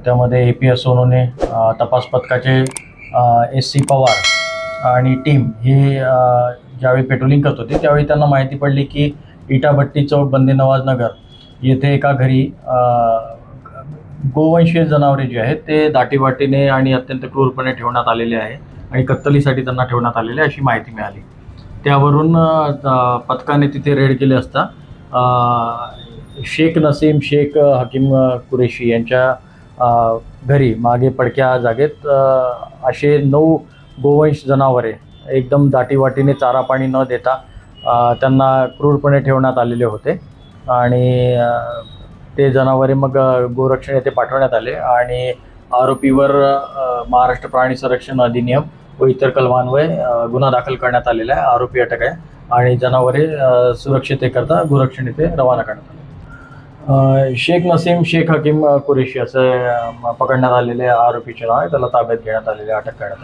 त्यामध्ये APS सोनूने तपास पथकाचे SC पवार आणि टीम हे ज्यावेळी पेट्रोलिंग करत होते त्यावेळी त्यांना माहिती पडली की इटाभट्टी चौक बंदे नवाज नगर येथे एका घरी गोवंशीय जनावरे जी आहेत ते दाटीवाटीने आणि अत्यंत क्रूरपणे ठेवण्यात आलेले आहे आणि कत्तलीसाठी त्यांना ठेवण्यात आलेले अशी माहिती मिळाली. त्यावरून पथकाने तिथे रेड केले असता शेख नसीम शेख हकीम कुरेशी यांच्या घरी मागे पडक्या जागेत असे 9 गोवंश जनावरे एकदम दाटीवाटीने चारा पाणी न देता त्यांना क्रूरपणे ठेवण्यात आलेले होते आणि ते जनावरे मग गोरक्षण येथे पाठवण्यात आले आणि आरोपीवर महाराष्ट्र प्राणी संरक्षण अधिनियम व इतर कलमान्वये गुन्हा दाखल करण्यात आलेला आहे. आरोपी अटक आहे आणि जनावरे सुरक्षितेकरता गोरक्षण येथे रवाना करण्यात आले. शेख नसीम शेख हकीम कुरेशी असं पकडण्यात आलेले आरोपीचे नाव आहे. त्याला ताब्यात घेण्यात आलेले अटक करण्यात आले.